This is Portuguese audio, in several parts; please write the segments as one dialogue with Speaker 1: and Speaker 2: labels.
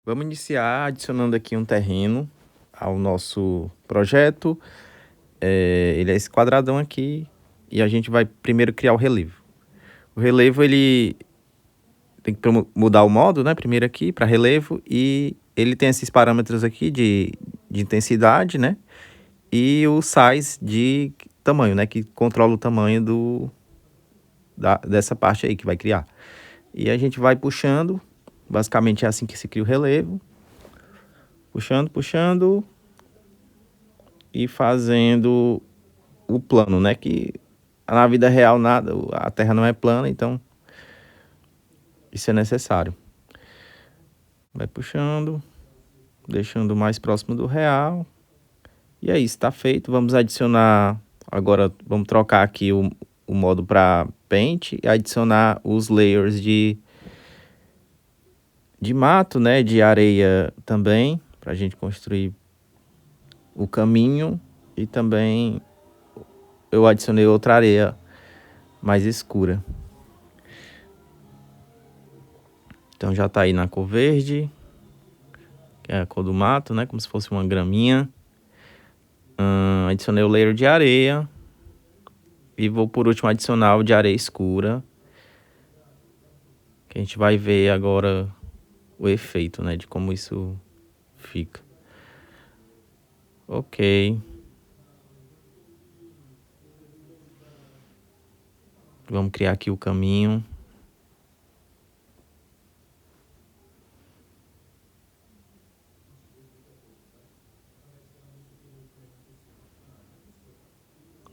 Speaker 1: Vamos iniciar adicionando aqui um terreno ao nosso projeto. Ele é esse quadradão aqui e a gente vai primeiro criar o relevo. O relevo, ele tem que mudar o modo, né? Primeiro aqui para relevo, e ele tem esses parâmetros aqui de intensidade, né? E o size de tamanho, né? Que controla o tamanho dessa parte aí que vai criar. E a gente vai puxando, basicamente é assim que se cria o relevo. Puxando, puxando e fazendo o plano, né? Que na vida real nada, a Terra não é plana, então isso é necessário. Vai puxando, deixando mais próximo do real. E é isso, está feito. Vamos adicionar, agora vamos trocar aqui o modo para Paint e adicionar os layers de mato, né? De areia também, para a gente construir o caminho. E também eu adicionei outra areia mais escura. Então já tá aí na cor verde, que é a cor do mato, né? Como se fosse uma graminha. Adicionei o layer de areia. E vou por último adicionar o de areia escura. Que a gente vai ver agora o efeito, né? De como isso fica. Ok. Vamos criar aqui o caminho.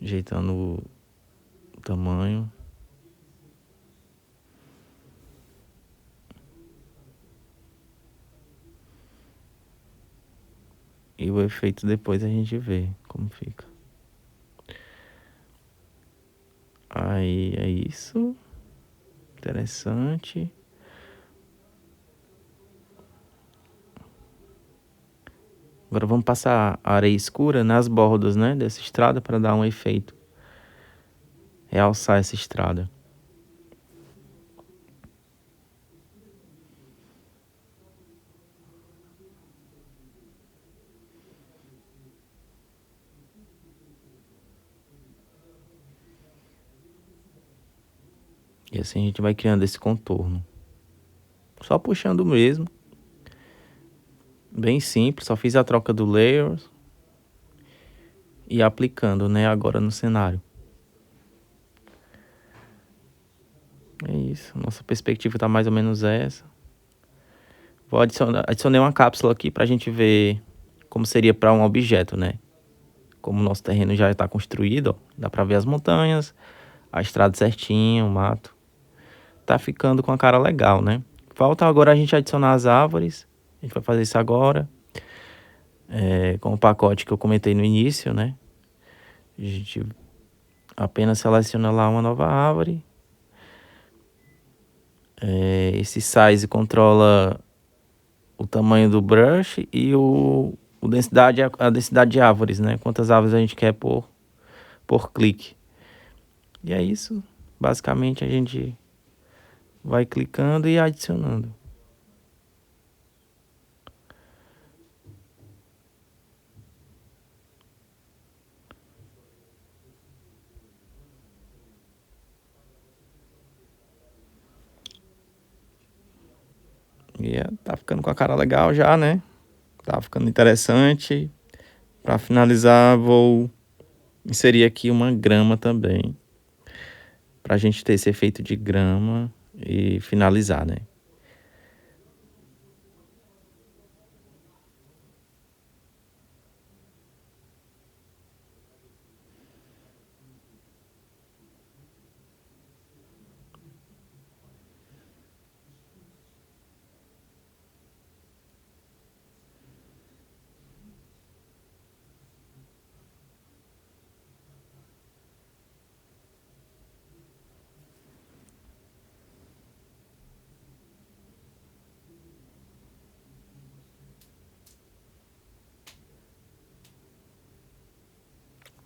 Speaker 1: Ajeitando o tamanho. E o efeito depois a gente vê como fica. Aí é isso. Interessante. Agora vamos passar a areia escura nas bordas, né? Dessa estrada para dar um efeito. Realçar essa estrada. E assim a gente vai criando esse contorno. Só puxando mesmo. Bem simples, só fiz a troca do layers. E aplicando, né, agora no cenário. É isso, nossa perspectiva tá mais ou menos essa. Vou adicionei uma cápsula aqui pra gente ver como seria para um objeto, né? Como o nosso terreno já está construído, ó, dá pra ver as montanhas, a estrada certinha, o mato. Tá ficando com a cara legal, né? Falta agora a gente adicionar as árvores. A gente vai fazer isso agora. Com o pacote que eu comentei no início, né? A gente apenas seleciona lá uma nova árvore. Esse size controla o tamanho do brush e a densidade de árvores, né? Quantas árvores a gente quer por clique. E é isso. Basicamente a gente vai clicando e adicionando. E tá ficando com a cara legal já, né? Tá ficando interessante. Para finalizar, vou inserir aqui uma grama também. Pra gente ter esse efeito de grama e finalizar, né?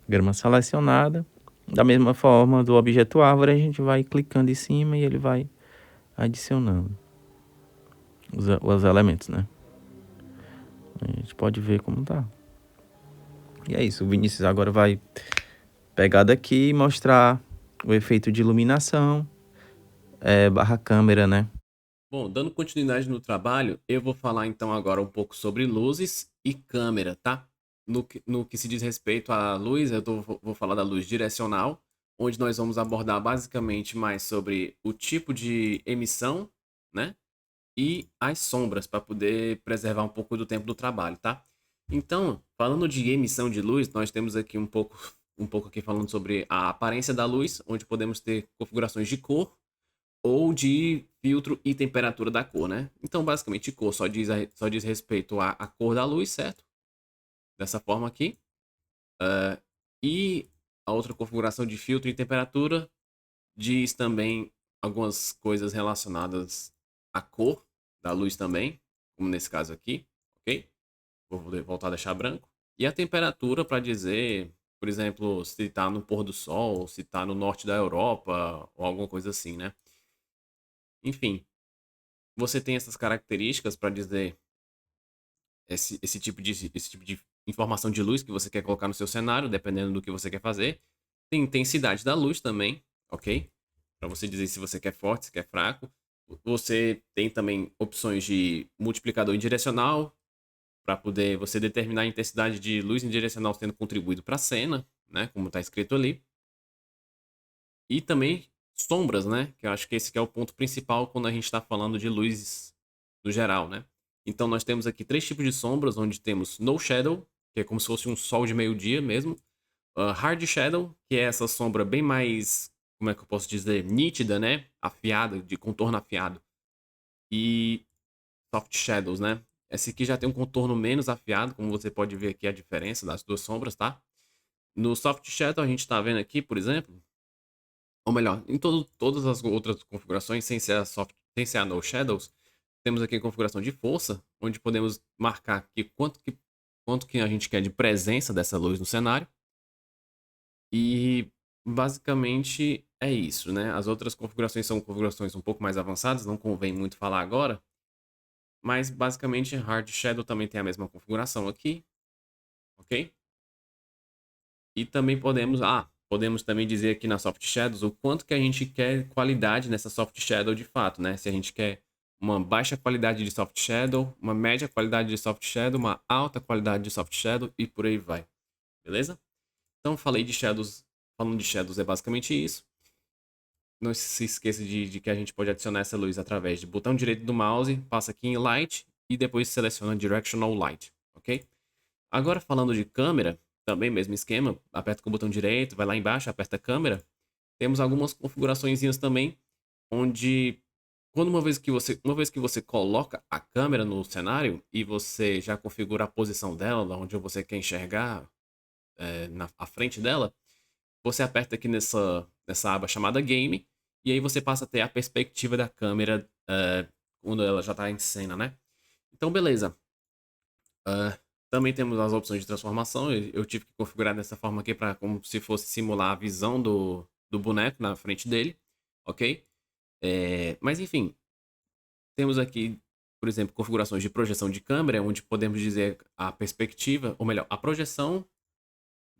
Speaker 1: Grama selecionada. Da mesma forma do objeto árvore, a gente vai clicando em cima e ele vai adicionando os elementos, né? A gente pode ver como tá. E é isso, o Vinícius agora vai pegar daqui e mostrar o efeito de iluminação, barra câmera, né?
Speaker 2: Bom, dando continuidade no trabalho, eu vou falar então agora um pouco sobre luzes e câmera, tá? No que se diz respeito à luz, vou falar da luz direcional, onde nós vamos abordar basicamente mais sobre o tipo de emissão, né? E as sombras, para poder preservar um pouco do tempo do trabalho, tá? Então, falando de emissão de luz, nós temos aqui um pouco aqui falando sobre a aparência da luz, onde podemos ter configurações de cor ou de filtro e temperatura da cor, né? Então, basicamente, cor só diz respeito à cor da luz, certo? Dessa forma aqui. E a outra configuração de filtro e temperatura diz também algumas coisas relacionadas à cor da luz também, como nesse caso aqui, ok? Vou voltar a deixar branco. E a temperatura para dizer, por exemplo, se está no pôr do sol, se está no norte da Europa, ou alguma coisa assim, né? Enfim, você tem essas características para dizer esse tipo de informação de luz que você quer colocar no seu cenário, dependendo do que você quer fazer. Tem intensidade da luz também, ok? Para você dizer se você quer forte, se quer fraco. Você tem também opções de multiplicador indirecional, para poder você determinar a intensidade de luz indirecional sendo contribuído para a cena, né? Como está escrito ali. E também sombras, né? Que eu acho que esse que é o ponto principal quando a gente está falando de luzes no geral, né? Então nós temos aqui três tipos de sombras, onde temos No Shadow, que é como se fosse um sol de meio-dia mesmo. Hard Shadow, que é essa sombra bem mais, como é que eu posso dizer, nítida, né? Afiada, de contorno afiado. E Soft Shadows, né? Esse aqui já tem um contorno menos afiado, como você pode ver aqui a diferença das duas sombras, tá? No Soft Shadow a gente tá vendo aqui, por exemplo, ou melhor, em todas as outras configurações, sem ser a No Shadows, temos aqui a configuração de força, onde podemos marcar aqui quanto que a gente quer de presença dessa luz no cenário. E basicamente é isso, né? As outras configurações são configurações um pouco mais avançadas, não convém muito falar agora, mas basicamente Hard Shadow também tem a mesma configuração aqui, ok? E também podemos também dizer aqui na Soft Shadows o quanto que a gente quer qualidade nessa Soft Shadow de fato, né? Se a gente quer uma baixa qualidade de Soft Shadow, uma média qualidade de Soft Shadow, uma alta qualidade de Soft Shadow e por aí vai, beleza? Então falei de Shadows, falando de Shadows é basicamente isso. Não se esqueça de que a gente pode adicionar essa luz através de botão direito do mouse, passa aqui em Light e depois seleciona Directional Light, ok? Agora falando de câmera, também mesmo esquema, aperta com o botão direito, vai lá embaixo, aperta a câmera. Temos algumas configurações também, onde uma vez que você coloca a câmera no cenário e você já configura a posição dela, onde você quer enxergar à frente dela, você aperta aqui nessa aba chamada Game, e aí você passa a ter a perspectiva da câmera quando ela já está em cena, né? Então, beleza. Também temos as opções de transformação. Eu tive que configurar dessa forma aqui para como se fosse simular a visão do boneco na frente dele, ok? Mas enfim, temos aqui, por exemplo, configurações de projeção de câmera, onde podemos dizer a perspectiva, ou melhor, a projeção.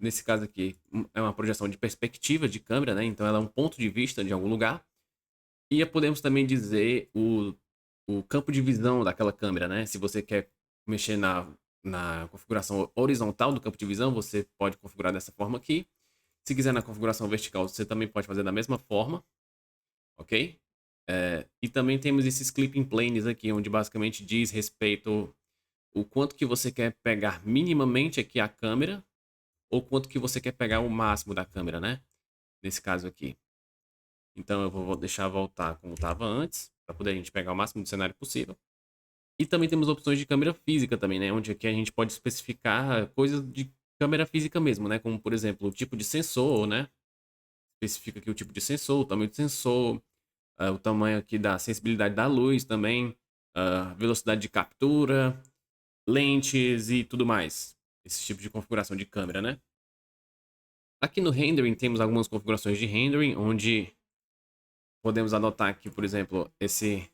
Speaker 2: Nesse caso aqui, é uma projeção de perspectiva de câmera, né? Então ela é um ponto de vista de algum lugar. E podemos também dizer o campo de visão daquela câmera, né? Se você quer mexer na configuração horizontal do campo de visão, você pode configurar dessa forma aqui. Se quiser na configuração vertical, você também pode fazer da mesma forma, ok? E também temos esses clipping planes aqui, onde basicamente diz respeito o quanto que você quer pegar minimamente aqui a câmera, ou quanto que você quer pegar o máximo da câmera, né? Nesse caso aqui. Então eu vou deixar voltar como estava antes, para poder a gente pegar o máximo de cenário possível. E também temos opções de câmera física também, né? Onde aqui a gente pode especificar coisas de câmera física mesmo, né? Como, por exemplo, o tipo de sensor, né? Especifica aqui o tipo de sensor, o tamanho do sensor, o tamanho aqui da sensibilidade da luz também, velocidade de captura, lentes e tudo mais. Esse tipo de configuração de câmera, né? Aqui no rendering temos algumas configurações de rendering, onde podemos anotar aqui, por exemplo, esse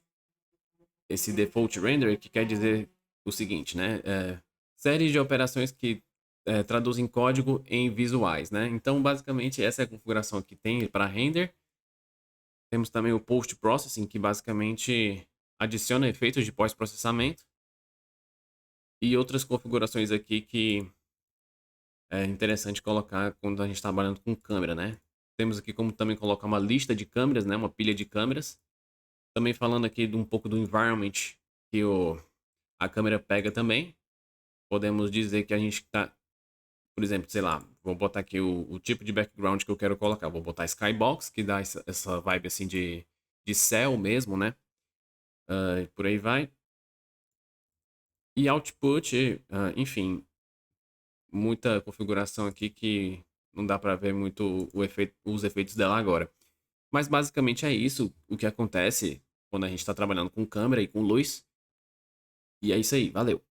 Speaker 2: default render, que quer dizer o seguinte, né? série de operações que traduzem código em visuais, né? Então, basicamente, essa é a configuração que tem para render. Temos também o Post Processing, que basicamente adiciona efeitos de pós-processamento. E outras configurações aqui que é interessante colocar quando a gente está trabalhando com câmera, né? Temos aqui como também colocar uma lista de câmeras, né? Uma pilha de câmeras. Também falando aqui de um pouco do environment que a câmera pega também. Podemos dizer que a gente está, por exemplo, sei lá, vou botar aqui o tipo de background que eu quero colocar. Vou botar Skybox, que dá essa vibe assim de céu mesmo, né? E por aí vai. E output, enfim, muita configuração aqui que não dá para ver muito os efeitos dela agora. Mas basicamente é isso o que acontece quando a gente está trabalhando com câmera e com luz. E é isso aí, valeu!